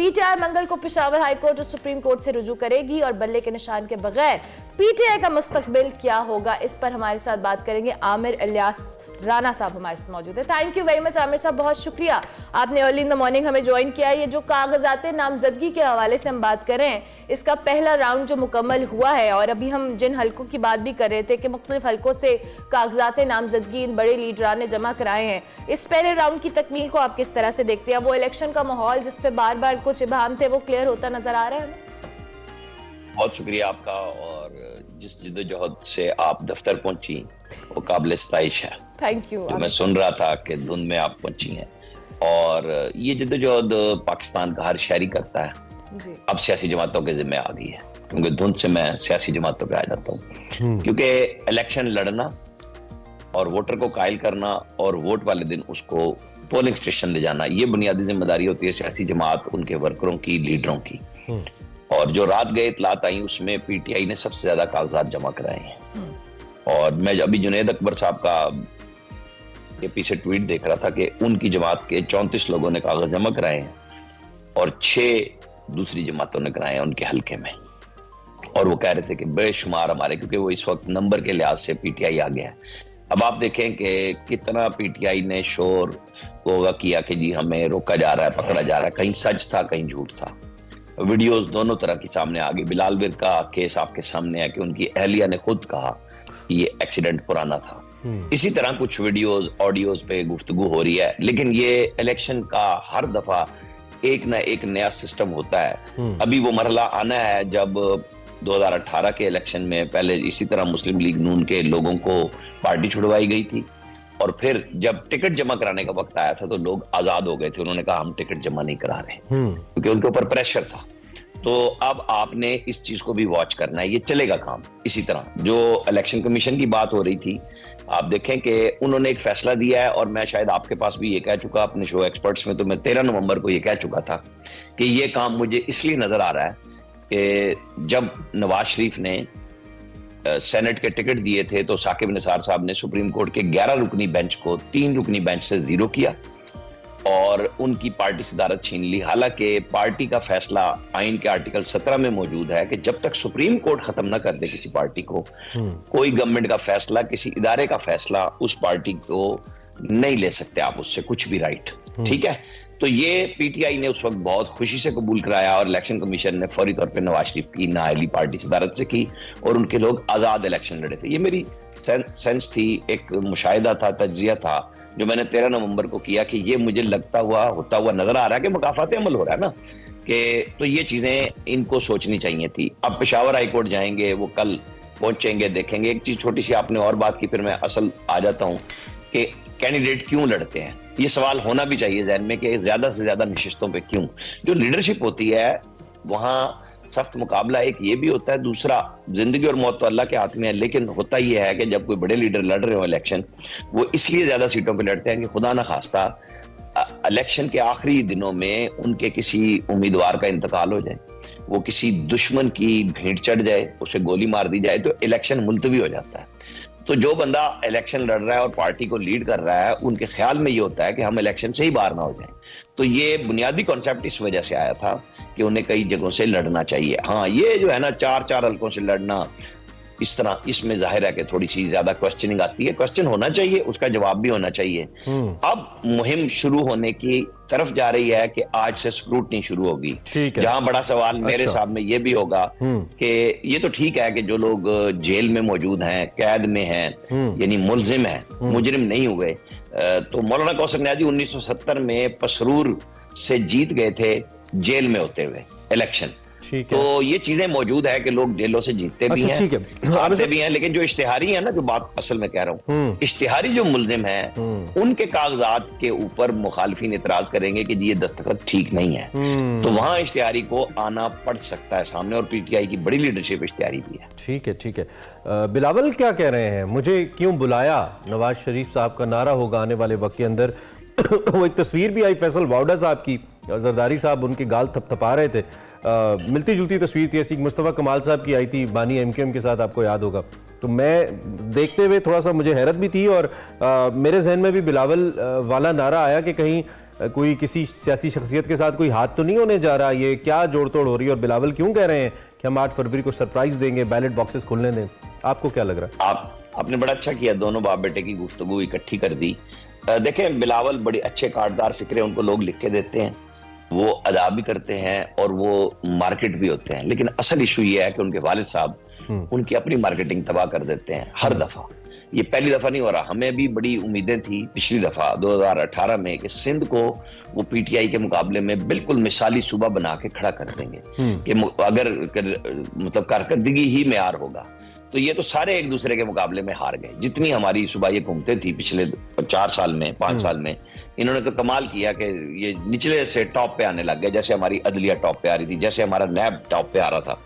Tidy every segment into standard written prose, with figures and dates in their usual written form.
PTI मंगल को Peshawar high court और supreme court से रुजू करेगी और बल्ले के निशान के बगैर पीटीआई का मुस्तकबिल क्या होगा, इस पर हमारे साथ बात करेंगे आमिर इलियास राना साहब हमारे साथ मौजूद है। Thank you very much Aamir साहब, बहुत शुक्रिया आपने अर्ली इन द मॉर्निंग हमें ज्वाइन किया। ये जो कागजाते नामजदगी के हवाले से हम बात कर रहे हैं, इसका पहला राउंड जो मुकम्मल हुआ है और अभी हम जिन हलकों की बात भी कर रहे थे कि मुख्तलिफ हलकों से कागजाते नामजदगी इन बड़े लीडरान ने जमा कराए हैं, इस पहले राउंड की तकमील को आप किस तरह से देखते हैं? वो इलेक्शन का माहौल जिस पे बार बार कुछ इबाहम थे वो क्लियर होता नजर आ रहा है? बहुत शुक्रिया आपका, और जिस जिद्दोजहद से आप दफ्तर पहुंची वो काबिल इस्ताइश है। Thank you. तो मैं सुन रहा था कि धुंध में आप पहुंची हैं, और ये जिद्दोजहद पाकिस्तान का हर शहरी करता है जी। अब सियासी जमातों के जिम्मे आ गई है, क्योंकि धुंध से मैं सियासी जमातों पे आ जाता हूँ। क्योंकि इलेक्शन लड़ना और वोटर को कायल करना और वोट वाले दिन उसको पोलिंग स्टेशन ले जाना, ये बुनियादी जिम्मेदारी होती है सियासी जमात, उनके वर्करों की, लीडरों की। और जो रात गए इतलात आई उसमें पीटीआई ने सबसे ज्यादा कागजात जमा कराए हैं। और मैं अभी जुनैद अकबर साहब का पीछे ट्वीट देख रहा था कि उनकी जमात के 34 लोगों ने कागज जमा कराए हैं और 6 दूसरी जमातों ने कराए हैं उनके हल्के में। और वो कह रहे थे कि बेशुमार हमारे, क्योंकि वो इस वक्त नंबर के लिहाज से पीटीआई आ गया है। अब आप देखें कि कितना पीटीआई ने शोर होगा किया कि जी हमें रोका जा रहा है, पकड़ा जा रहा है, कहीं सच था कहीं झूठ था। वीडियोस दोनों तरह की सामने आ गई। बिलाल विर का केस आपके सामने है कि उनकी अहलिया ने खुद कहा कि ये एक्सीडेंट पुराना था। इसी तरह कुछ वीडियोस ऑडियोज पे गुफ्तगू हो रही है, लेकिन ये इलेक्शन का हर दफा एक ना एक नया सिस्टम होता है। अभी वो मरहला आना है जब 2018 के इलेक्शन में पहले इसी तरह मुस्लिम लीग नून के लोगों को पार्टी छुड़वाई गई थी, और फिर जब टिकट जमा कराने का वक्त आया था तो लोग आजाद हो गए थे। उन्होंने कहा हम टिकट जमा नहीं करा रहे, क्योंकि उनके ऊपर प्रेशर था। तो अब आपने इस चीज को भी वॉच करना है, ये चलेगा काम। इसी तरह जो इलेक्शन कमीशन की बात हो रही थी, आप देखें कि उन्होंने एक फैसला दिया है, और मैं शायद आपके पास भी ये कह चुका अपने शो एक्सपर्ट्स में, तो मैं 13 नवंबर को ये कह चुका था कि ये काम मुझे इसलिए नजर आ रहा है कि जब नवाज शरीफ ने सेनेट के टिकट दिए थे तो साकिब निसार साहब ने सुप्रीम कोर्ट के 11 रुकनी बेंच को 3 रुकनी बेंच से 0 किया और उनकी पार्टी सदारत छीन ली। हालांकि पार्टी का फैसला आइन के आर्टिकल 17 में मौजूद है कि जब तक सुप्रीम कोर्ट खत्म ना कर दे किसी पार्टी को, कोई गवर्नमेंट का फैसला, किसी इदारे का फैसला उस पार्टी को नहीं ले सकते आप उससे कुछ भी राइट। ठीक है, तो ये पीटीआई ने उस वक्त बहुत खुशी से कबूल कराया और इलेक्शन कमीशन ने फौरी तौर पे नवाज शरीफ की नाअहली पार्टी सदारत से की और उनके लोग आजाद इलेक्शन लड़े थे। ये मेरी सेंस थी, एक मुशाहिदा था, तज्जिया था जो मैंने 13 नवंबर को किया कि ये मुझे लगता हुआ होता हुआ नजर आ रहा है कि मुकाफाते अमल हो रहा है ना, कि तो ये चीजें इनको सोचनी चाहिए थी। अब पेशावर हाई कोर्ट जाएंगे, वो कल पहुंचेंगे, देखेंगे। एक चीज छोटी सी आपने और बात की, फिर मैं असल आ जाता हूं कि कैंडिडेट क्यों लड़ते हैं। ये सवाल होना भी चाहिए जहन में कि ज्यादा से ज्यादा नशिस्तों पे क्यों। जो लीडरशिप होती है वहां सख्त मुकाबला एक ये भी होता है, दूसरा जिंदगी और मौत तो अल्लाह के हाथ में है। लेकिन होता यह है कि जब कोई बड़े लीडर लड़ रहे हो इलेक्शन, वो इसलिए ज्यादा सीटों पे लड़ते हैं कि खुदा ना खास्ता इलेक्शन के आखिरी दिनों में उनके किसी उम्मीदवार का इंतकाल हो जाए, वो किसी दुश्मन की भेंट चढ़ जाए, उसे गोली मार दी जाए, तो इलेक्शन मुलतवी हो जाता है। तो जो बंदा इलेक्शन लड़ रहा है और पार्टी को लीड कर रहा है, उनके ख्याल में ये होता है कि हम इलेक्शन से ही बाहर ना हो जाएं। तो ये बुनियादी कॉन्सेप्ट इस वजह से आया था कि उन्हें कई जगहों से लड़ना चाहिए। हाँ, ये जो है ना 4-4 हल्कों से लड़ना इस तरह, इसमें जाहिर है कि थोड़ी सी ज्यादा क्वेश्चनिंग आती है। क्वेश्चन होना चाहिए, उसका जवाब भी होना चाहिए। अब मुहिम शुरू होने की तरफ जा रही है कि आज से स्क्रूटनी शुरू होगी, जहां बड़ा सवाल मेरे सामने ये भी होगा कि ये तो ठीक है कि जो लोग जेल में मौजूद हैं, कैद में हैं, यानी मुलजिम हैं, मुजरिम नहीं हुए, तो मौलाना कौसर नियाज़ी 1970 में पसरूर से जीत गए थे जेल में होते हुए इलेक्शन। तो ये चीजें मौजूद है कि लोग जेलों से जीतते भी हैं, हारते भी हैं। लेकिन जो इश्तिहारी है ना, जो बात असल में कह रहा हूँ, इश्तिहारी जो मुल्जिम है उनके कागजात के ऊपर मुखालिफिन इतराज करेंगे कि जी ये दस्तखत ठीक नहीं है, तो वहां इश्तिहारी को आना पड़ सकता है सामने। और पीटीआई की बड़ी लीडरशिप इश्तिहारी भी है। ठीक है, ठीक है। बिलावल क्या कह रहे हैं, मुझे क्यों बुलाया, नवाज शरीफ साहब का नारा होगा आने वाले वक्त के अंदर। वो एक तस्वीर भी आई फैसल वाउडा साहब की, जरदारी साहब उनके गाल थपथपा रहे थे, मिलती जुलती तस्वीर थी ऐसी। मुस्तफ़ा कमाल साहब की आई थी बानी एमकेएम के साथ, आपको याद होगा। तो मैं देखते हुए थोड़ा सा मुझे हैरत भी थी और मेरे जहन में भी बिलावल वाला नारा आया कि कहीं कोई किसी सियासी शख्सियत के साथ कोई हाथ तो नहीं होने जा रहा? ये क्या जोड़ तोड़ हो रही है? और बिलावल क्यों कह रहे हैं कि हम 8 फरवरी को सरप्राइज देंगे, बैलेट बॉक्सेस खुलने दें? आपको क्या लग रहा है? आपने बड़ा अच्छा किया, दोनों बाप बेटे की गुफ्तगू इकट्ठी कर दी। देखें, बिलावल बड़े अच्छे कार्डदार फिक्रे उनको लोग लिख के देते हैं, वो अदा भी करते हैं और वो मार्केट भी होते हैं, लेकिन असल इशू ये है कि उनके वालिद साहब उनकी अपनी मार्केटिंग तबाह कर देते हैं हर दफा। ये पहली दफा नहीं हो रहा, हमें भी बड़ी उम्मीदें थी पिछली दफा 2018 में कि सिंध को वो पीटीआई के मुकाबले में बिल्कुल मिसाली सूबा बना के खड़ा कर देंगे कि अगर मतलब कारकर्दगी ही मेयार होगा। तो ये तो सारे एक दूसरे के मुकाबले में हार गए। जितनी हमारी सूबाई घूमते थी पिछले 4 साल में, 5 साल में, इन्होंने तो कमाल किया कि ये निचले से टॉप पे आने लग गए। जैसे हमारी अदलिया टॉप पे आ रही थी, जैसे हमारा नैब टॉप पे आ रहा था,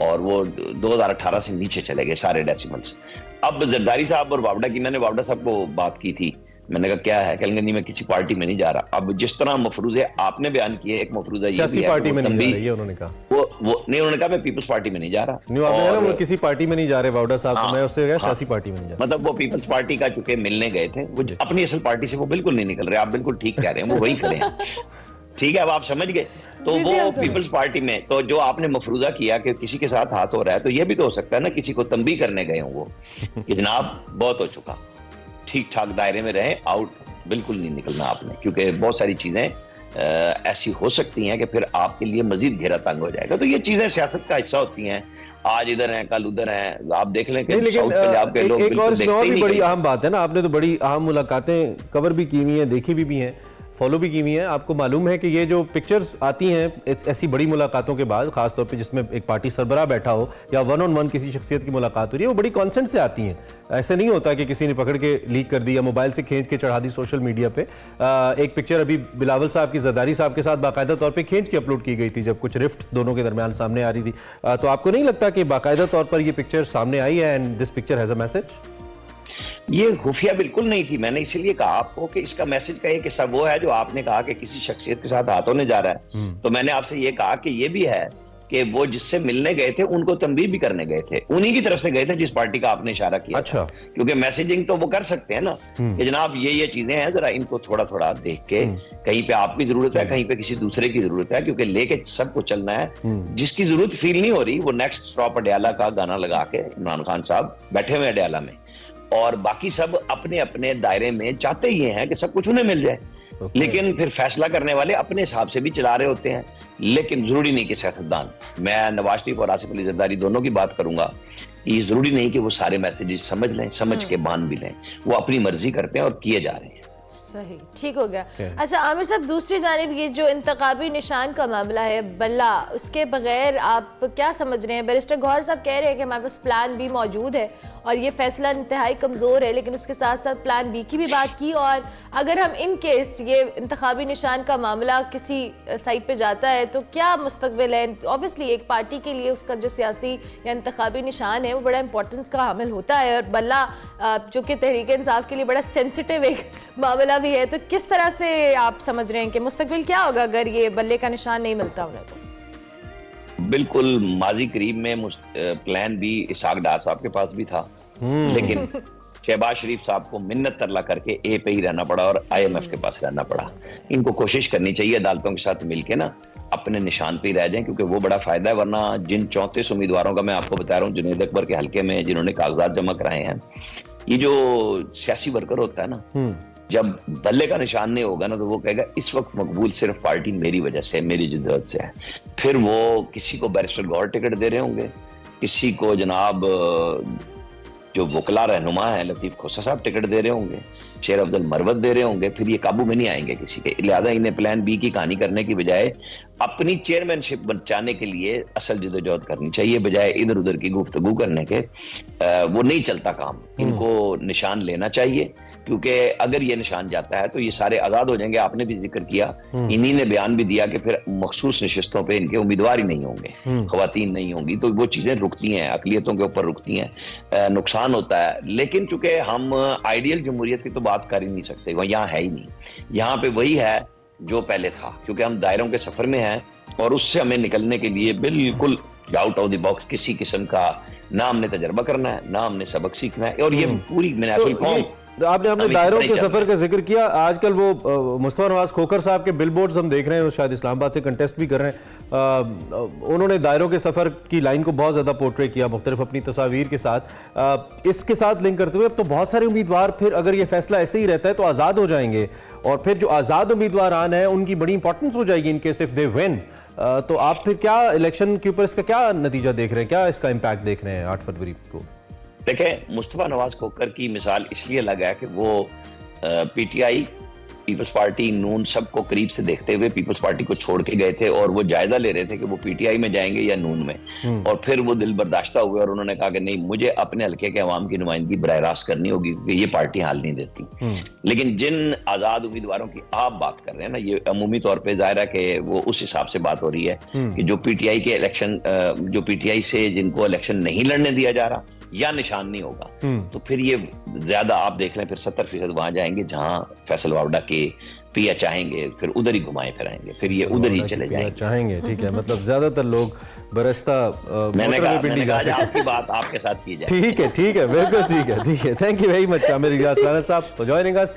और वो 2018 से नीचे चले गए सारे डेसिमल्स। अब जरदारी साहब और वावडा की, मैंने वावडा साहब को बात की थी, मैंने कहा क्या है, कहेंगे नहीं मैं किसी पार्टी में नहीं जा रहा। अब जिस तरह मफरूजे आपने बयान किए, एक मफरूजा ये भी है पार्टी में नहीं जा रही है, उन्होंने कहा वो नहीं, उन्होंने कहा मैं पीपल्स पार्टी में नहीं जा रहा। नहीं, आपने कहा वो किसी पार्टी में नहीं जा रहे वावडा साहब, तो मैं उससे कहा सियासी पार्टी में नहीं जा रहा। मतलब वो पीपल्स पार्टी का चुके मिलने गए थे, वो अपनी असल पार्टी से वो बिल्कुल नहीं निकल रहे। आप बिल्कुल ठीक कह रहे हैं, वो वही खड़े हैं। ठीक है, अब आप समझ गए। तो वो पीपल्स पार्टी में, तो जो आपने मफरूजा किया कि किसी के साथ हाथ हो रहा है, तो ये भी तो हो सकता है ना किसी को तंबी करने गए हों वो कि जनाब बहुत हो चुका, ठीक ठाक दायरे में रहे, आउट बिल्कुल नहीं निकलना आपने, क्योंकि बहुत सारी चीजें ऐसी हो सकती हैं कि फिर आपके लिए मजीद घेरा तंग हो जाएगा। तो ये चीजें सियासत का हिस्सा होती हैं, आज इधर हैं कल उधर हैं। आप देख लें कि साउथ पंजाब के लोग एक और भी बड़ी अहम बात है ना, आपने तो बड़ी अहम मुलाकातें कवर भी की हुई हैं, देखी भी हैं, फॉलो भी की हुई है। आपको मालूम है कि ये जो पिक्चर्स आती हैं ऐसी बड़ी मुलाकातों के बाद, खासतौर पे जिसमें एक पार्टी सरबराह बैठा हो या 1-on-1 किसी शख्सियत की मुलाकात हो रही है, वो बड़ी कॉन्सेंट से आती हैं। ऐसे नहीं होता कि किसी ने पकड़ के लीक कर दी या मोबाइल से खींच के चढ़ा दी सोशल मीडिया पे। एक पिक्चर अभी बिलावल साहब की जरदारी साहब के साथ बाकायदा तौर पर खींच के अपलोड की गई थी, जब कुछ रिफ्ट दोनों के दरमियान सामने आ रही थी। तो आपको नहीं लगता कि बाकायदा तौर पर ये पिक्चर सामने आई है and this picture has a message? ये खुफिया बिल्कुल नहीं थी। मैंने इसीलिए कहा आपको कि इसका मैसेज का एक हिस्सा वो है जो आपने कहा कि किसी शख्सियत के साथ हाथ होने जा रहा है। तो मैंने आपसे ये कहा कि ये भी है कि वो जिससे मिलने गए थे उनको तंबीह भी करने गए थे, उन्हीं की तरफ से गए थे जिस पार्टी का आपने इशारा किया। अच्छा। क्योंकि मैसेजिंग तो वो कर सकते हैं ना कि जनाब ये चीजें हैं, जरा इनको थोड़ा थोड़ा देख के, कहीं पे आपकी जरूरत है, कहीं पे किसी दूसरे की जरूरत है, क्योंकि लेके सबको चलना है। जिसकी जरूरत फील नहीं हो रही, वो नेक्स्ट स्टॉप अडयाला का गाना लगा के, इमरान खान साहब बैठे हुए अडयाला में, और बाकी सब अपने अपने दायरे में चाहते ही हैं कि सब कुछ उन्हें मिल जाए। लेकिन फिर फैसला करने वाले अपने हिसाब से भी चला रहे होते हैं। लेकिन जरूरी नहीं कि सियासतदान, मैं नवाज शरीफ और आसिफ अली जरदारी दोनों की बात करूंगा, ये जरूरी नहीं कि वो सारे मैसेजेस समझ लें, समझ के मान भी लें। वो अपनी मर्जी करते हैं और किए जा रहे हैं। सही, ठीक हो गया। अच्छा आमिर साहब, दूसरी जानिब ये जो इंतखाबी निशान का मामला है बल्ला, उसके बगैर आप क्या समझ रहे हैं? बैरिस्टर गौहर साहब कह रहे हैं कि हमारे पास प्लान बी मौजूद है और ये फैसला इंतहाई कमज़ोर है, लेकिन उसके साथ साथ प्लान बी की भी बात की, और अगर हम इन केस ये इंतखाबी निशान का मामला किसी साइड पे जाता है तो क्या मुस्तकबिल है? ऑब्वियसली एक पार्टी के लिए उसका जो सियासी या इंतखाबी निशान है वो बड़ा इंपॉर्टेंस का हामिल होता है, और बल्ला जो कि तहरीक इंसाफ के लिए बड़ा सेंसिटिव एक मामला भी है। तो किस तरह से आप समझ रहे हैं कि मुस्तकबिल क्या होगा अगर ये बल्ले का निशान नहीं मिलता उन्हें? तो बिल्कुल माजी करीब में प्लान भी इसहाक डार साहब के पास भी था, लेकिन शहबाज शरीफ साहब को मिन्नत तरला करके ए पे ही रहना पड़ा और IMF के पास रहना पड़ा। इनको कोशिश करनी चाहिए अदालतों के साथ मिलके ना अपने निशान पे ही रह जाएं, क्योंकि वो बड़ा फायदा है। वरना जिन 34 उम्मीदवारों का मैं आपको बता रहा हूँ जुनैद अकबर के हल्के में जिन्होंने कागजात जमा कराए हैं, ये जो सियासी वर्कर होता है ना, जब बल्ले का निशान नहीं होगा ना, तो वो कहेगा इस वक्त मकबूल सिर्फ पार्टी मेरी वजह से, मेरी जिद्दत से है। फिर वो किसी को बैरिस्टर गौहर टिकट दे रहे होंगे, किसी को जनाब जो वकला रहनुमा है लतीफ खोसा साहब टिकट दे रहे होंगे, शेर अब्दुल मरवत दे रहे होंगे। फिर ये काबू में नहीं आएंगे किसी के। लिहाजा इन्हें प्लान बी की कहानी करने की बजाय अपनी चेयरमैनशिप बचाने के लिए असल जदोजहद करनी चाहिए, बजाय इधर उधर की गुफ्तगू करने के। वो नहीं चलता काम। इनको निशान लेना चाहिए, क्योंकि अगर ये निशान जाता है तो ये सारे आजाद हो जाएंगे। आपने भी जिक्र किया, इन्हीं ने बयान भी दिया कि फिर मखसूस नशिस्तों पे इनके उम्मीदवार ही नहीं होंगे, खवातीन नहीं होंगी, तो वो चीजें रुकती हैं, अकलियतों के ऊपर रुकती हैं, नुकसान होता है। लेकिन चूंकि हम आइडियल जमहूरियत की तो बात कर ही नहीं सकते, वो यहाँ है ही नहीं। यहाँ पे वही है जो पहले था, क्योंकि हम दायरों के सफर में हैं और उससे हमें निकलने के लिए बिल्कुल आउट ऑफ द बॉक्स किसी किस्म का ना हमने तजर्बा करना है, ना हमने सबक सीखना है। और ये पूरी आपने हम इसी दायरों तरह के ही चल सफर का जिक्र किया। आजकल वो मुस्तफा नवाज खोखर साहब के बिलबोर्ड्स हम देख रहे हैं, वो शायद इस्लामाबाद से कंटेस्ट भी कर रहे हैं। उन्होंने दायरों के सफर की लाइन को बहुत ज्यादा पोर्ट्रे किया मुख्तलिफ अपनी तस्वीर के साथ। इसके साथ लिंक करते हुए अब तो बहुत सारे उम्मीदवार फिर अगर ये फैसला ऐसे ही रहता है तो आज़ाद हो जाएंगे, और फिर जो आज़ाद उम्मीदवार आना है उनकी बड़ी इंपॉर्टेंस हो जाएगी in case if they win. तो आप फिर क्या इलेक्शन के ऊपर इसका क्या नतीजा देख रहे हैं, क्या इसका इम्पैक्ट देख रहे हैं 8 फरवरी को? देखें, मुस्तफा नवाज खोखर की मिसाल इसलिए लगा है कि वो पीटीआई, पीपल्स पार्टी, नून सबको करीब से देखते हुए पीपल्स पार्टी को छोड़ के गए थे, और वो जायजा ले रहे थे कि वो पीटीआई में जाएंगे या नून में। और फिर वो दिल बर्दाश्ता हुए और उन्होंने कहा कि नहीं, मुझे अपने हल्के के अवाम की नुमाइंदगी बराह रास्त करनी होगी, क्योंकि ये पार्टी हाल नहीं देती। लेकिन जिन आजाद उम्मीदवारों की आप बात कर रहे हैं ना, ये अमूमी तौर पर जाहिर है कि वो उस हिसाब से बात हो रही है कि जो पीटीआई के इलेक्शन, जो पीटीआई से जिनको इलेक्शन नहीं लड़ने दिया जा रहा या निशान नहीं होगा, तो फिर ये ज्यादा आप देख लें, फिर 70% वहां जाएंगे जहां फैसल वावडा के पिया चाहेंगे, फिर उधर ही घुमाए फिराएंगे, फिर ये उधर ही चले जाएंगे चाहेंगे। ठीक है, मतलब ज्यादातर लोग बरसता मैंने कहा आपकी बात आपके साथ की जाए। ठीक है बिल्कुल ठीक है। Thank you very much Aamir Ilyas Rana साहब फॉर जॉइनिंग अस।